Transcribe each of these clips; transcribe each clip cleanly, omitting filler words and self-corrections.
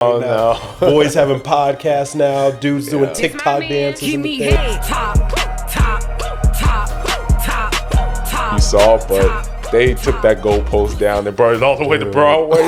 Oh no! Boys having podcasts now. Dudes doing TikTok dances. Keep And me things. head top. You saw, but they took that goalpost down and brought it all the way to Broadway.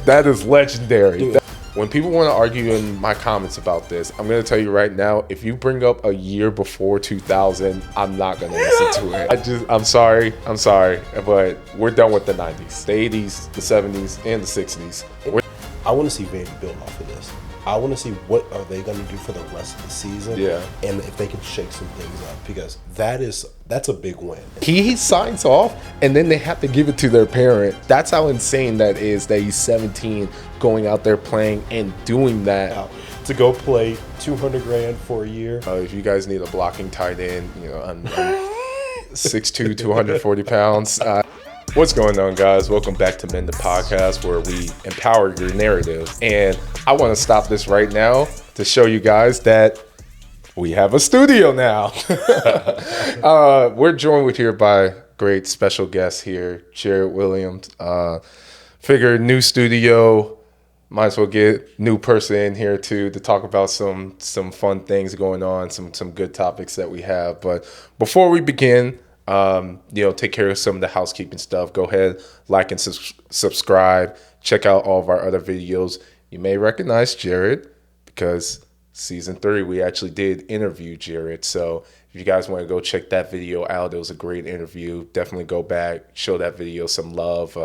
That is legendary. When people want to argue in my comments about this, I'm going to tell you right now, if you bring up a year before 2000, I'm not going to listen to it. I'm sorry, but we're done with the 90s, the 80s, the 70s, and the 60s. I want to see Vandy build off of this. I want to see what are they going to do for the rest of the season. Yeah. And if they can shake some things up, because that's a big win. He signs off, and then they have to give it to their parent. That's how insane that is, that he's 17, going out there playing and doing that. Now, to go play $200,000 for a year. If you guys need a blocking tight end, I'm 6'2", 240 pounds. What's going on, guys? Welcome back to Men the Podcast, where we empower your narrative. And I want to stop this right now to show you guys that we have a studio now. We're joined here by great special guests here, Jared Williams. Figure new studio, might as well get new person in here too to talk about some fun things going on, some good topics that we have. But before we begin, take care of some of the housekeeping stuff. Go ahead, like and subscribe. Check out all of our other videos. You may recognize Jared because season 3, we actually did interview Jared. So if you guys want to go check that video out, it was a great interview. Definitely go back, show that video some love.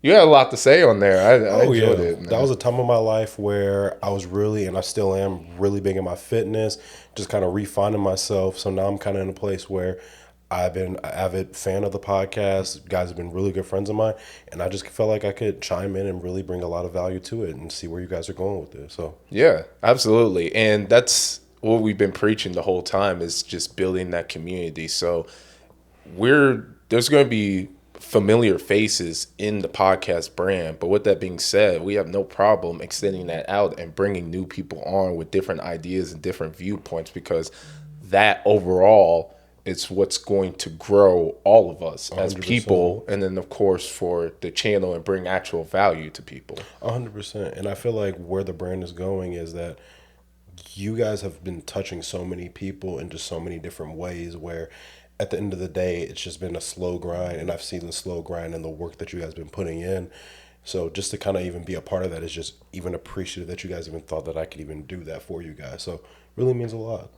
You had a lot to say on there. I enjoyed it. Man. That was a time of my life where I was really, and I still am, really big in my fitness, just kind of refining myself. So now I'm kind of in a place where I've been an avid fan of the podcast. You guys have been really good friends of mine, and I just felt like I could chime in and really bring a lot of value to it and see where you guys are going with this. So yeah, absolutely, and that's what we've been preaching the whole time, is just building that community. So there's going to be familiar faces in the podcast brand, but with that being said, we have no problem extending that out and bringing new people on with different ideas and different viewpoints, because that overall, it's what's going to grow all of us as 100%. people, and then of course for the channel and bring actual value to people. 100%. And I feel like where the brand is going is that you guys have been touching so many people in just so many different ways, where at the end of the day, it's just been a slow grind, and I've seen the slow grind and the work that you guys have been putting in. So just to kind of even be a part of that is just even appreciative that you guys even thought that I could even do that for you guys. So really means a lot.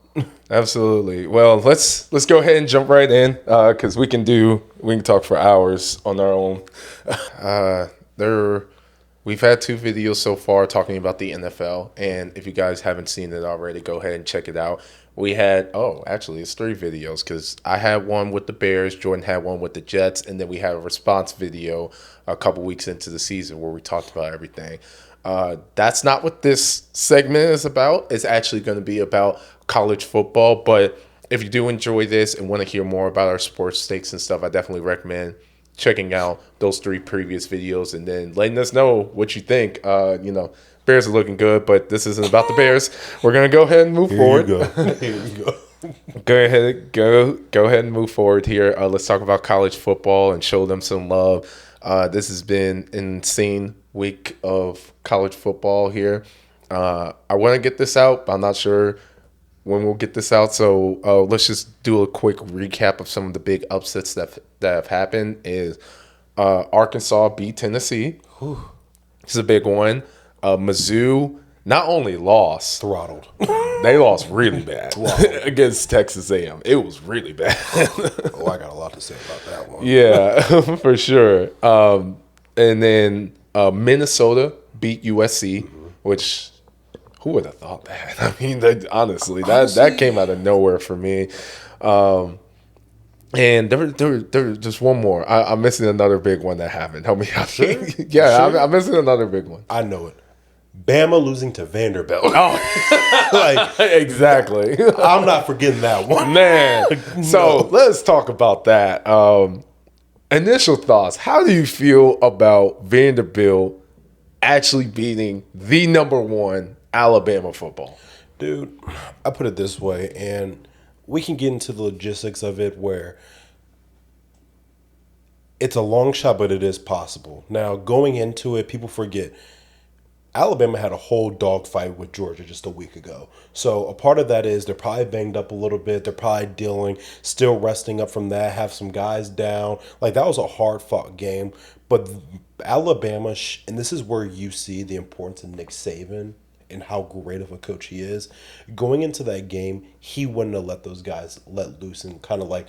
Absolutely. Well, let's go ahead and jump right in, because we can talk for hours on our own. We've had 2 videos so far talking about the NFL, and if you guys haven't seen it already, go ahead and check it out. We had, actually it's 3 videos, because I had one with the Bears, Jordan had one with the Jets, and then we had a response video a couple weeks into the season where we talked about everything. That's not what this segment is about. It's actually going to be about college football, but if you do enjoy this and want to hear more about our sports stakes and stuff, I definitely recommend checking out those 3 previous videos and then letting us know what you think. Bears are looking good, but this isn't about the Bears. We're going to go ahead and move forward. Here you go. Go ahead and move forward here. Let's talk about college football and show them some love. This has been an insane week of college football here. I want to get this out, but I'm not sure when we'll get this out. So let's just do a quick recap of some of the big upsets that have happened. Is Arkansas beat Tennessee. Whew. This is a big one. Mizzou not only lost, Throttled. they lost really bad against Texas A&M. It was really bad. Oh, I got a lot to say about that one. Yeah, for sure. And then Minnesota beat USC, which who would have thought that? I mean, honestly, that came out of nowhere for me. And there just one more. I'm missing another big one that happened. Help me out. Sure? Yeah, Sure? I'm missing another big one. I know it. Bama losing to Vanderbilt. Oh, exactly. I'm not forgetting that one. Man. So let's talk about that. Initial thoughts. How do you feel about Vanderbilt actually beating the #1 Alabama football? Dude, I put it this way, and we can get into the logistics of it where it's a long shot, but it is possible. Now, going into it, people forget Alabama had a whole dogfight with Georgia just a week ago. So a part of that is they're probably banged up a little bit. They're probably dealing, still resting up from that, have some guys down. Like, that was a hard fought game. But Alabama, and this is where you see the importance of Nick Saban and how great of a coach he is. Going into that game, he wouldn't have let those guys let loose and kind of like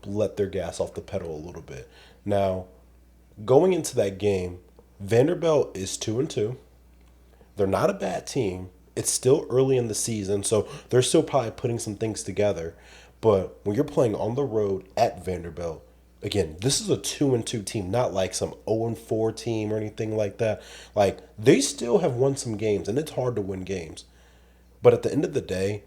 let their gas off the pedal a little bit. Now, going into that game, Vanderbilt is 2-2. They're not a bad team. It's still early in the season, so they're still probably putting some things together. But when you're playing on the road at Vanderbilt, again, this is a 2-2 team, not like some 0-4 team or anything like that. Like, they still have won some games, and it's hard to win games. But at the end of the day,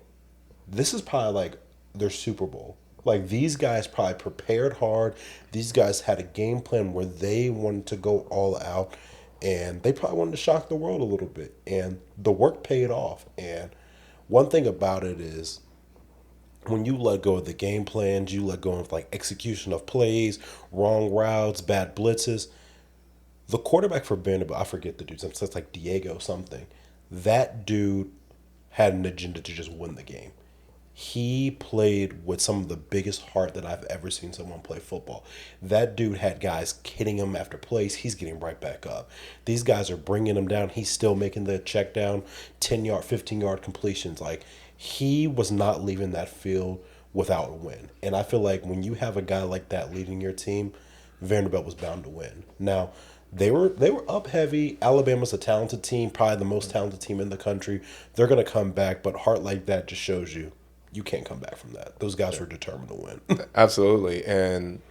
this is probably like their Super Bowl. Like, these guys probably prepared hard. These guys had a game plan where they wanted to go all out, and they probably wanted to shock the world a little bit. And the work paid off. And one thing about it is when you let go of the game plans, you let go of like execution of plays, wrong routes, bad blitzes. The quarterback for Vanderbilt, I forget the dude's name, so it's like Diego something. That dude had an agenda to just win the game. He played with some of the biggest heart that I've ever seen someone play football. That dude had guys hitting him after plays. He's getting right back up. These guys are bringing him down. He's still making the check down, 10-yard, 15-yard completions. Like, he was not leaving that field without a win. And I feel like when you have a guy like that leading your team, Vanderbilt was bound to win. Now, they were up heavy. Alabama's a talented team, probably the most talented team in the country. They're going to come back, but heart like that just shows you can't come back from that. Those guys were determined to win. Absolutely. And,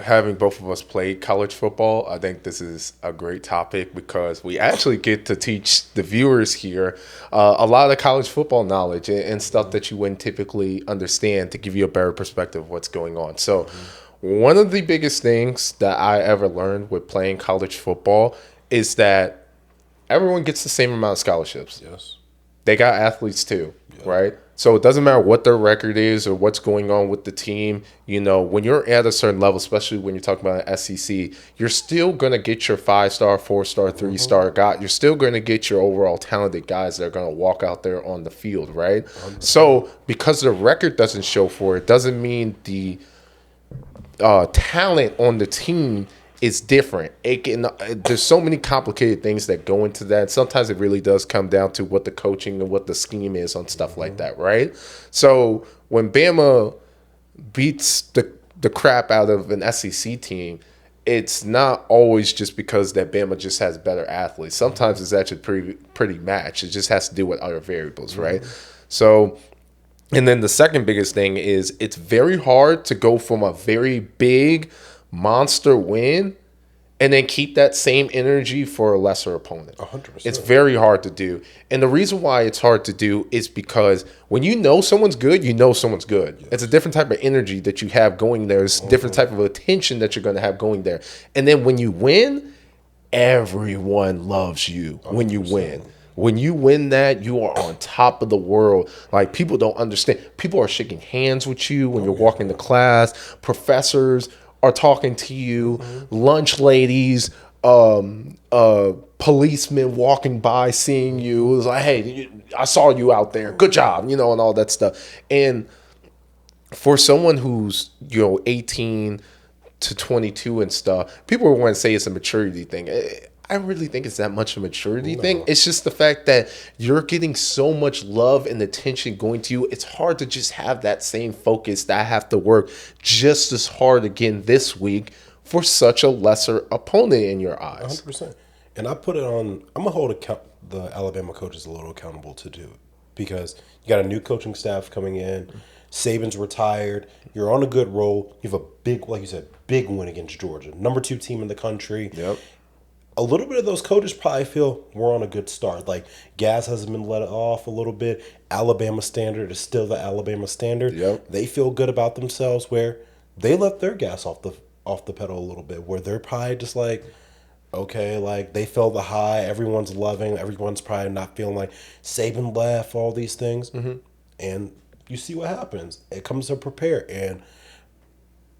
having both of us played college football, I think this is a great topic because we actually get to teach the viewers here a lot of college football knowledge and stuff that you wouldn't typically understand to give you a better perspective of what's going on. So one of the biggest things that I ever learned with playing college football is that everyone gets the same amount of scholarships. Yes. They got athletes too, right? So it doesn't matter what their record is or what's going on with the team. When you're at a certain level, especially when you're talking about an SEC, you're still going to get your 5-star, 4-star, 3-star guy. You're still going to get your overall talented guys that are going to walk out there on the field, right? 100%. So because the record doesn't show for it, doesn't mean the talent on the team is different. There's so many complicated things that go into that. Sometimes it really does come down to what the coaching and what the scheme is on stuff like that, right? So when Bama beats the crap out of an SEC team, it's not always just because that Bama just has better athletes. Sometimes it's actually pretty matched. It just has to do with other variables, right? So, and then the second biggest thing is it's very hard to go from a very big monster win and then keep that same energy for a lesser opponent. 100%. It's very hard to do. And the reason why it's hard to do is because when you know someone's good, you know someone's good. Yes. It's a different type of energy that you have going there. It's a different type of attention that you're going to have going there. And then when you win, everyone loves you 100%. When you win. When you win that, you are on top of the world. Like, people don't understand. People are shaking hands with you when you're walking to class. Professors are talking to you, lunch ladies, policemen walking by seeing you. It was like, hey, I saw you out there. Good job, and all that stuff. And for someone who's, 18 to 22 and stuff, people are going to say it's a maturity thing. I really think it's that much a maturity thing. It's just the fact that you're getting so much love and attention going to you. It's hard to just have that same focus that I have to work just as hard again this week for such a lesser opponent in your eyes. 100%. And I put it on, I'm going to hold the Alabama coaches a little accountable to do it because you got a new coaching staff coming in. Saban's retired. You're on a good roll. You have a big, like you said, big win against Georgia. Number 2 team in the country. Yep. A little bit of those coaches probably feel we're on a good start. Like, gas hasn't been let off a little bit. Alabama standard is still the Alabama standard. Yep. They feel good about themselves where they let their gas off the pedal a little bit, where they're probably just like, okay, like they feel the high. Everyone's loving. Everyone's probably not feeling like Saban left, all these things. And you see what happens. It comes to prepare. And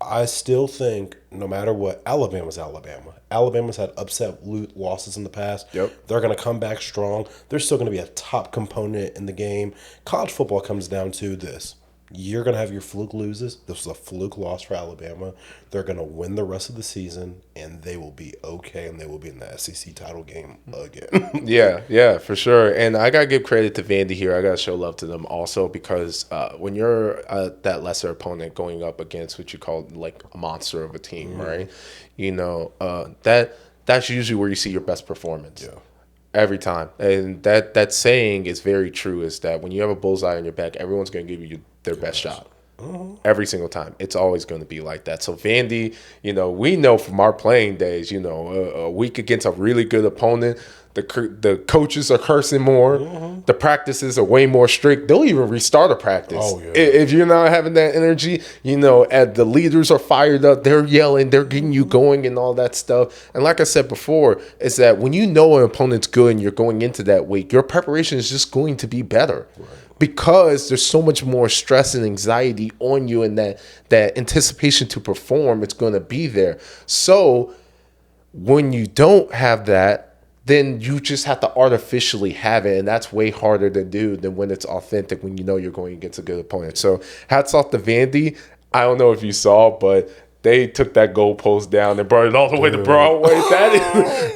I still think no matter what, Alabama's Alabama. Alabama's had upset losses in the past. Yep. They're going to come back strong. They're still going to be a top component in the game. College football comes down to this. You're going to have your fluke loses. This was a fluke loss for Alabama. They're going to win the rest of the season, and they will be okay, and they will be in the SEC title game again. Yeah, for sure. And I got to give credit to Vandy here. I got to show love to them also because when you're that lesser opponent going up against what you call like a monster of a team, right? You know, that's usually where you see your best performance. Yeah. Every time. And that saying is very true, is that when you have a bullseye on your back, everyone's going to give you their best shot. Every single time. It's always going to be like that. So Vandy, you know, we know from our playing days, you know, a week against a really good opponent, the coaches are cursing more. The practices are way more strict. They'll even restart a practice. Oh, yeah. If you're not having that energy, you know, and the leaders are fired up, they're yelling, they're getting you going and all that stuff. And like I said before, is that when you know an opponent's good and you're going into that week, your preparation is just going to be better. Right. Because there's so much more stress and anxiety on you, and that anticipation to perform, it's going to be there. So when you don't have that, then you just have to artificially have it, and that's way harder to do than when it's authentic, when you know you're going against a good opponent. So hats off to Vandy. I don't know if you saw, but they took that goalpost down and brought it all the way to Broadway.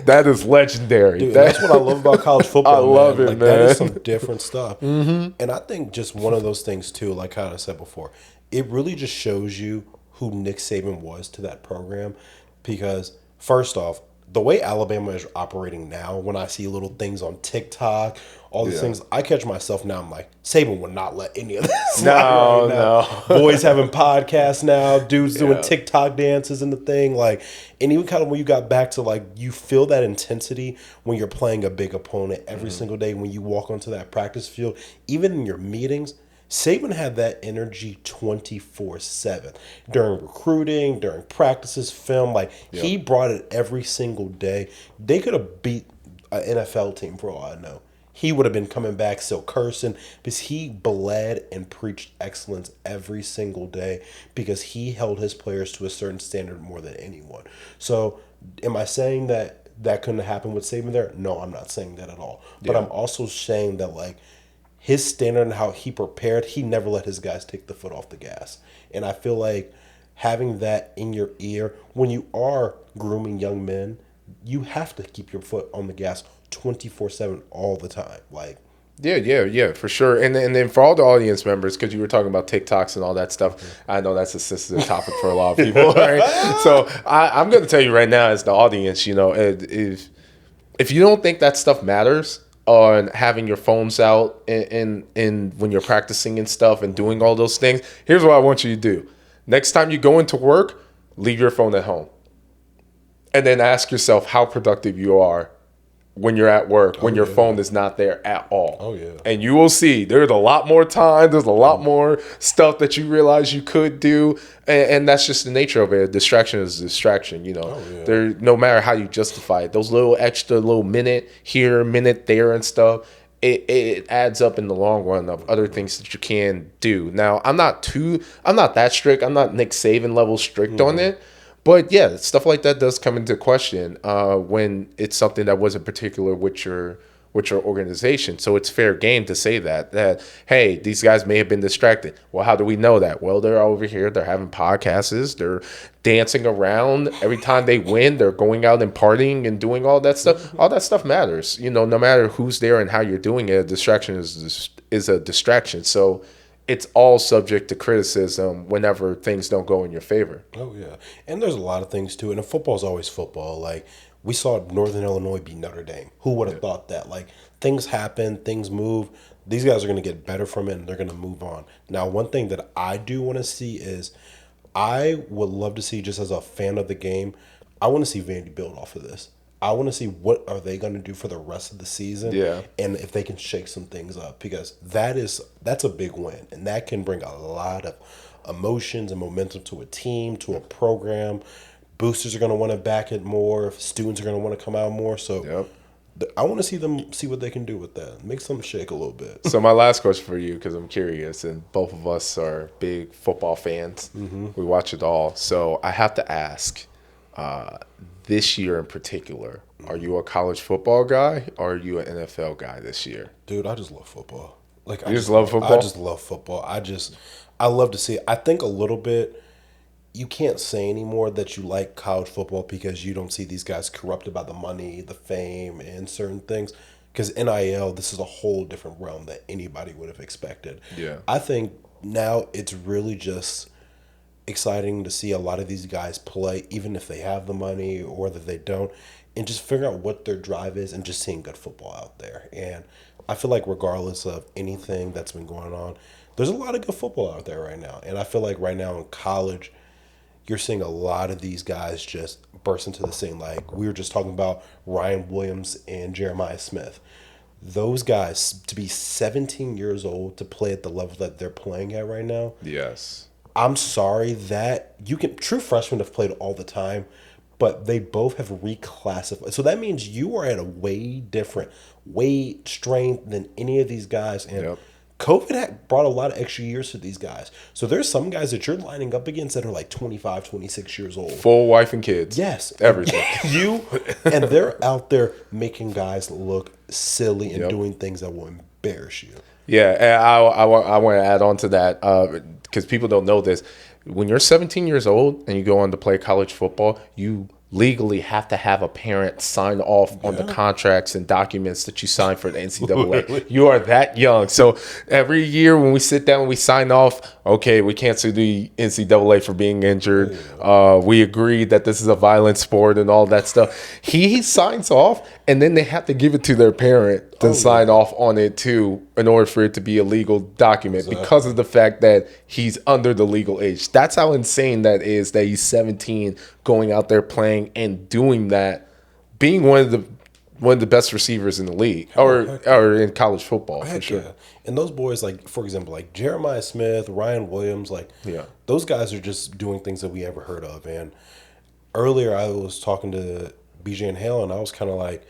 That is legendary. Dude, that's what I love about college football. I love it, like, man. That is some different stuff. And I think just one of those things, too, like how I said before, it really just shows you who Nick Saban was to that program. Because, first off, the way Alabama is operating now, when I see little things on TikTok, all these things, I catch myself now. I'm like, Saban would not let any of this. No. Boys having podcasts now, dudes doing TikTok dances and the thing. Like, and even kind of when you got back to like, you feel that intensity when you're playing a big opponent every single day. When you walk onto that practice field, even in your meetings. Saban had that energy 24/7 during recruiting, during practices, film. Like he brought it every single day. They could have beat an NFL team for all I know. He would have been coming back still cursing because he bled and preached excellence every single day because he held his players to a certain standard more than anyone. So, am I saying that couldn't happen with Saban there? No, I'm not saying that at all. But I'm also saying that like. His standard and how he prepared, he never let his guys take the foot off the gas. And I feel like having that in your ear, when you are grooming young men, you have to keep your foot on the gas 24/7 all the time. Like, Yeah, for sure. And then for all the audience members, because you were talking about TikToks and all that stuff, I know that's a sensitive topic for a lot of people, right? So I'm going to tell you right now as the audience, you know, if you don't think that stuff matters, on having your phones out in when you're practicing and stuff and doing all those things, here's what I want you to do. Next time you go into work, leave your phone at home. And then ask yourself how productive you are when you're at work, when your phone is not there at all. Oh, yeah. And you will see there's a lot more time, there's a lot more stuff that you realize you could do. And that's just the nature of it. A distraction is a distraction, you know. There, no matter how you justify it, those little extra little minute here, minute there and stuff, it adds up in the long run of other things that you can do. Now, I'm not that strict. I'm not Nick Saban level strict on it. But yeah, stuff like that does come into question when it's something that wasn't particular with your organization. So it's fair game to say that hey, these guys may have been distracted. Well, how do we know that? Well, they're over here, they're having podcasts, they're dancing around. Every time they win, they're going out and partying and doing all that stuff. All that stuff matters. You know, no matter who's there and how you're doing it, a distraction is a distraction. So it's all subject to criticism whenever things don't go in your favor. Oh, yeah. And there's a lot of things, too. And football is always football. Like, we saw Northern Illinois beat Notre Dame. Who would have thought that? Like, things happen, things move. These guys are going to get better from it, and they're going to move on. Now, one thing that I do want to see is I would love to see, just as a fan of the game, I want to see Vandy build off of this. I want to see what are they going to do for the rest of the season, and if they can shake some things up, because that's a big win, and that can bring a lot of emotions and momentum to a team, to a program. Boosters are going to want to back it more. Students are going to want to come out more. So I want to see what they can do with that. Make them shake a little bit. So my last question for you, because I'm curious, and both of us are big football fans. We watch it all. So I have to ask, this year in particular, are you a college football guy or are you an NFL guy this year? Dude, I just love football. Like You just love football? I just love football. I love to see it. I think a little bit. You can't say anymore that you like college football because you don't see these guys corrupted by the money, the fame, and certain things. Because NIL, this is a whole different realm that anybody would have expected. Yeah. I think now it's really just exciting to see a lot of these guys play, even if they have the money or that they don't, and just figure out what their drive is and just seeing good football out there. And I feel like regardless of anything that's been going on, there's a lot of good football out there right now. And I feel like right now in college, you're seeing a lot of these guys just burst into the scene. Like we were just talking about Ryan Williams and Jeremiah Smith. Those guys, to be 17 years old, to play at the level that they're playing at right now. Yes. I'm sorry that true freshmen have played all the time, but they both have reclassified. So that means you are at a way different weight, strength than any of these guys. And Yep. COVID had brought a lot of extra years to these guys. So there's some guys that you're lining up against that are like 25, 26 years old. Full wife and kids. Yes. Everything. And they're out there making guys look silly and Yep. doing things that will embarrass you. Yeah, and I want to add on to that because people don't know this. When you're 17 years old and you go on to play college football, you legally have to have a parent sign off on the contracts and documents that you sign for the NCAA. You are that young. So every year when we sit down, we sign off, okay, we can't sue the NCAA for being injured. We agree that this is a violent sport and all that stuff. He signs off, and then they have to give it to their parent to sign off on it too in order for it to be a legal document because of the fact that he's under the legal age. That's how insane that is, that he's 17 going out there playing and doing that, being one of the best receivers in the league or in college football for sure. Yeah. And those boys, like for example, like Jeremiah Smith, Ryan Williams, like Yeah. those guys are just doing things that we ever heard of. And earlier I was talking to BJ and Hale, and I was kind of like,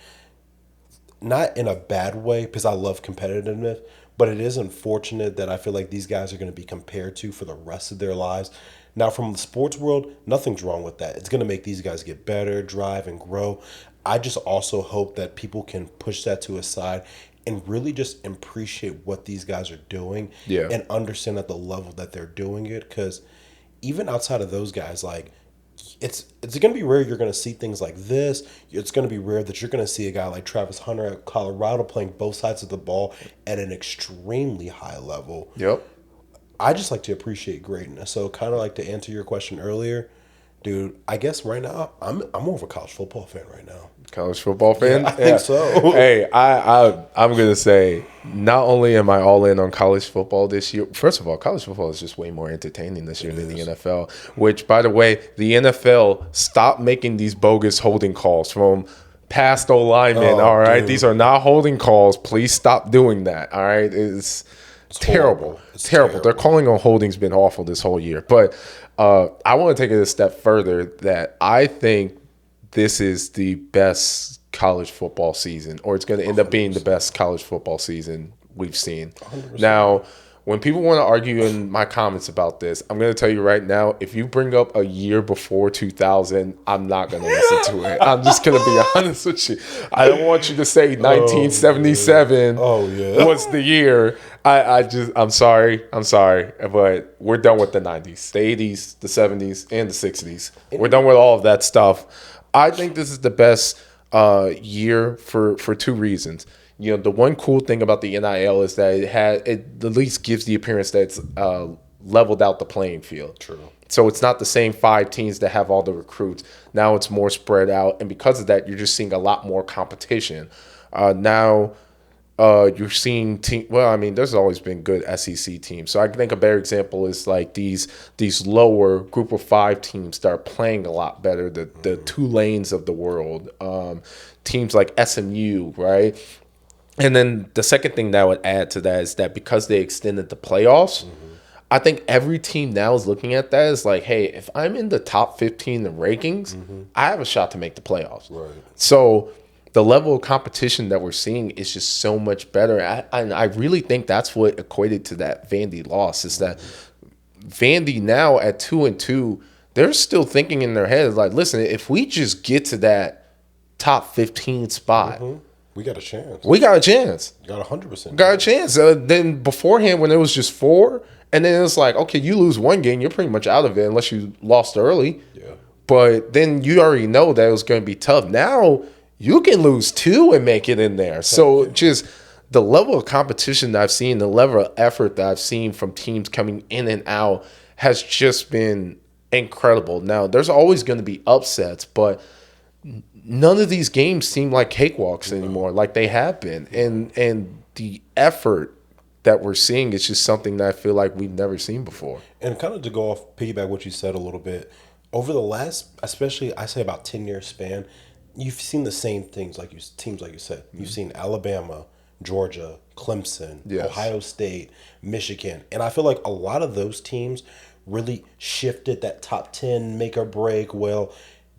not in a bad way because I love competitiveness, but it is unfortunate that I feel like these guys are going to be compared to for the rest of their lives. Now, from the sports world, nothing's wrong with that. It's going to make these guys get better, drive, and grow. I just also hope that people can push that to a side and really just appreciate what these guys are doing and understand at the level that they're doing it. Because even outside of those guys, like, it's going to be rare you're going to see things like this. It's going to be rare that you're going to see a guy like Travis Hunter at Colorado playing both sides of the ball at an extremely high level. Yep. I just like to appreciate greatness. So kind of like to answer your question earlier, dude, I guess right now I'm more of a college football fan right now. College football fan? Yeah, I think so. Hey, I'm going to say, not only am I all in on college football this year, first of all, college football is just way more entertaining this year than the NFL, which, by the way, the NFL stopped making these bogus holding calls from past O-linemen, all right? Dude. These are not holding calls. Please stop doing that, all right? It's terrible. It's terrible. Their calling on holding's been awful this whole year. But I want to take it a step further that I think this is the best college football season, or it's going to end up being the best college football season we've seen. 100%. Now, when people want to argue in my comments about this, I'm going to tell you right now, if you bring up a year before 2000, I'm not going to listen to it. I'm just going to be honest with you. I don't want you to say 1977 was the year. I'm sorry, but we're done with the 90s, the 80s, the 70s, and the 60s. We're done with all of that stuff. I think this is the best year for two reasons. You know, the one cool thing about the NIL is that it at least gives the appearance that it's leveled out the playing field. True. So it's not the same 5 teams that have all the recruits. Now it's more spread out, and because of that, you're just seeing a lot more competition. Now you're seeing there's always been good SEC teams. So I think a better example is like these lower group of 5 teams that are playing a lot better, the Tulanes of the world, teams like SMU, right? And then the second thing that I would add to that is that because they extended the playoffs, I think every team now is looking at that as like, hey, if I'm in the top 15 in the rankings, I have a shot to make the playoffs. Right. So the level of competition that we're seeing is just so much better. I really think that's what equated to that Vandy loss is that Vandy now at 2-2, they're still thinking in their heads like, listen, if we just get to that top 15 spot, we got a chance. We got a chance. Got 100%. Got a chance. Then beforehand, when it was just 4, and then it's like, okay, you lose one game, you're pretty much out of it unless you lost early. Yeah. But then you already know that it was going to be tough. Now you can lose 2 and make it in there. So just the level of competition that I've seen, the level of effort that I've seen from teams coming in and out has just been incredible. Now, there's always going to be upsets, but none of these games seem like cakewalks anymore, like they have been. And the effort that we're seeing is just something that I feel like we've never seen before. And kind of to go off, piggyback what you said a little bit, over the last, especially I say about 10-year span, you've seen the same things teams like you said. You've seen Alabama, Georgia, Clemson, Ohio State, Michigan. And I feel like a lot of those teams really shifted that top 10 make or break. Well,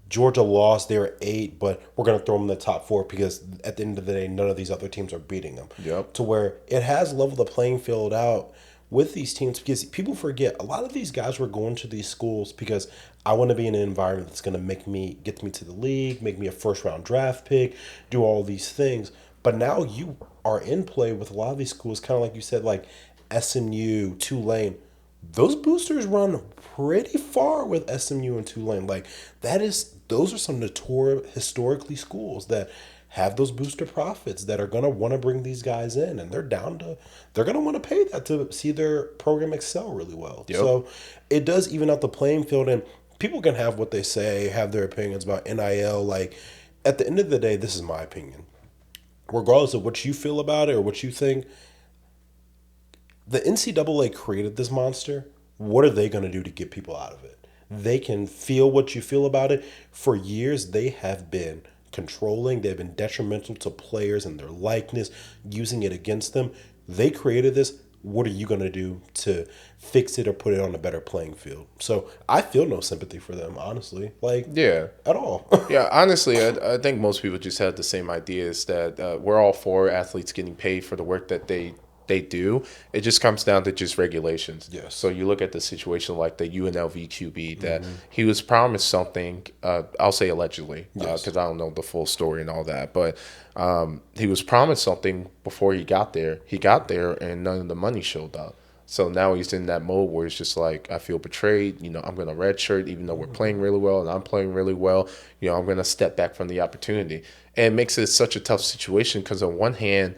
Georgia lost, they were 8, but we're going to throw them in the top 4 because at the end of the day, none of these other teams are beating them. Yep. To where it has leveled the playing field out with these teams because people forget a lot of these guys were going to these schools because I want to be in an environment that's going to get me to the league, make me a first-round draft pick, do all these things. But now you are in play with a lot of these schools, kind of like you said, like SMU, Tulane. Those boosters run pretty far with SMU and Tulane. Like those are some historically schools that have those booster profits that are gonna want to bring these guys in, and they're gonna want to pay that to see their program excel really well. Yep. So it does even out the playing field, and people can have what they say, have their opinions about NIL. Like at the end of the day, this is my opinion. Regardless of what you feel about it or what you think, the NCAA created this monster. What are they going to do to get people out of it? They can feel what you feel about it. For years, they have been controlling. They've been detrimental to players and their likeness, using it against them. They created this. What are you going to do to fix it or put it on a better playing field? So I feel no sympathy for them, honestly. At all. Yeah, honestly, I think most people just have the same ideas that we're all for athletes getting paid for the work that they do. It just comes down to just regulations. Yes. So you look at the situation like the UNLV QB that he was promised something, I'll say allegedly, because I don't know the full story and all that, but he was promised something before he got there. He got there and none of the money showed up. So now he's in that mode where it's just like, I feel betrayed. I'm going to redshirt even though we're playing really well and I'm playing really well. I'm going to step back from the opportunity. And it makes it such a tough situation because on one hand,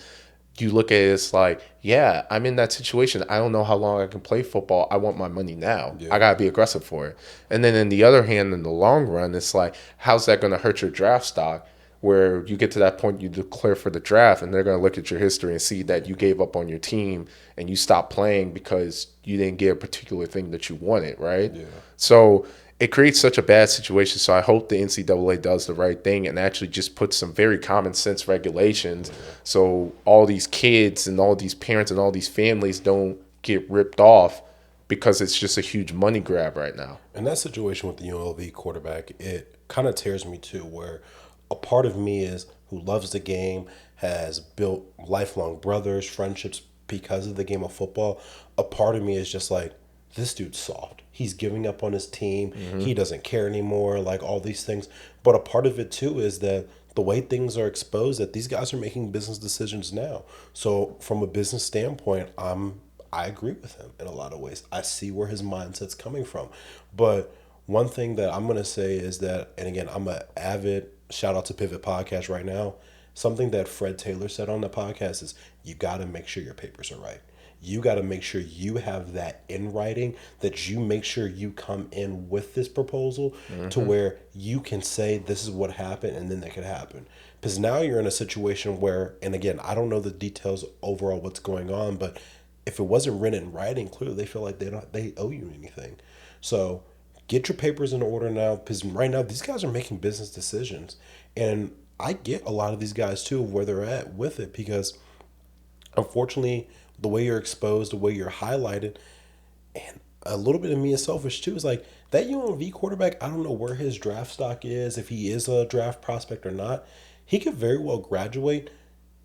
you look at it, it's like, yeah, I'm in that situation. I don't know how long I can play football. I want my money now. Yeah. I got to be aggressive for it. And then in the other hand, in the long run, it's like, how's that going to hurt your draft stock? Where you get to that point, you declare for the draft, and they're going to look at your history and see that you gave up on your team and you stopped playing because you didn't get a particular thing that you wanted, right? Yeah. So it creates such a bad situation. So I hope the NCAA does the right thing and actually just puts some very common sense regulations so all these kids and all these parents and all these families don't get ripped off because it's just a huge money grab right now. And that situation with the UNLV quarterback, it kind of tears me too, where a part of me who loves the game, has built lifelong brothers, friendships because of the game of football. A part of me is just like, this dude's soft. He's giving up on his team. Mm-hmm. He doesn't care anymore, like all these things. But a part of it too is that the way things are exposed, that these guys are making business decisions now. So from a business standpoint, I agree with him in a lot of ways. I see where his mindset's coming from. But one thing that I'm going to say is that, and again, I'm an avid shout out to Pivot Podcast right now. Something that Fred Taylor said on the podcast is you got to make sure your papers are right. You got to make sure you have that in writing, that you make sure you come in with this proposal to where you can say this is what happened and then that could happen. Because now you're in a situation where, and again, I don't know the details overall what's going on, but if it wasn't written in writing, clearly they feel like they owe you anything. So get your papers in order now, because right now these guys are making business decisions. And I get a lot of these guys too where they're at with it, because unfortunately the way you're exposed, the way you're highlighted, and a little bit of me is selfish too, is like that UNLV quarterback, I don't know where his draft stock is, if he is a draft prospect or not. he could very well graduate.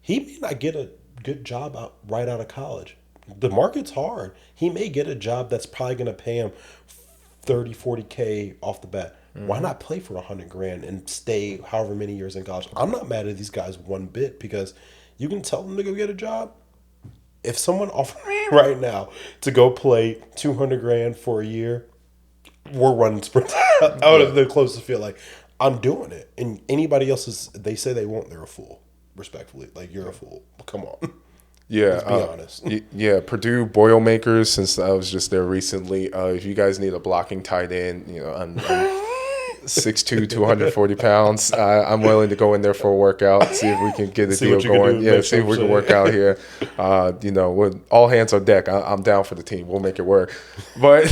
He may not get a good job right out of college. The market's hard. He may get a job that's probably going to pay him 30, 40K off the bat. Why not play for $100,000 and stay however many years in college? I'm not mad at these guys one bit because you can tell them to go get a job. If someone offered me right now to go play $200,000 for a year, we're running sprints out of the closest field. Like, I'm doing it. And anybody else they say they won't, they're a fool. Respectfully. Like, you're a fool. Come on. Yeah, Let's be honest. Yeah, Purdue Boilermakers, since I was just there recently, if you guys need a blocking tight end, I'm 6'2", 240 pounds, I'm willing to go in there for a workout, see if we can get a deal going. Yeah, see if we can work out here. With all hands on deck, I'm down for the team. We'll make it work. But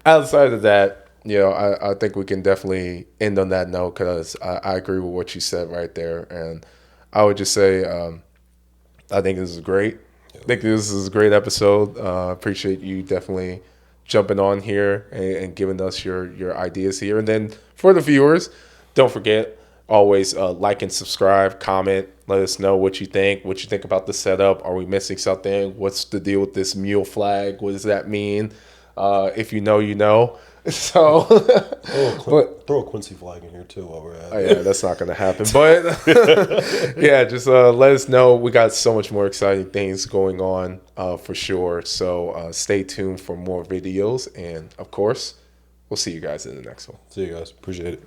outside of that, I think we can definitely end on that note because I agree with what you said right there. And I would just say I think this is great. I think this is a great episode. Appreciate you definitely jumping on here and giving us your ideas here. And then for the viewers, don't forget, always like and subscribe, comment, let us know what you think about the setup. Are we missing something? What's the deal with this mule flag? What does that mean? If you know, you know. So throw a Quincy flag in here too while we're at it. Yeah, that's not going to happen. But yeah, just let us know. We got so much more exciting things going on for sure. So stay tuned for more videos. And of course, we'll see you guys in the next one. See you guys. Appreciate it.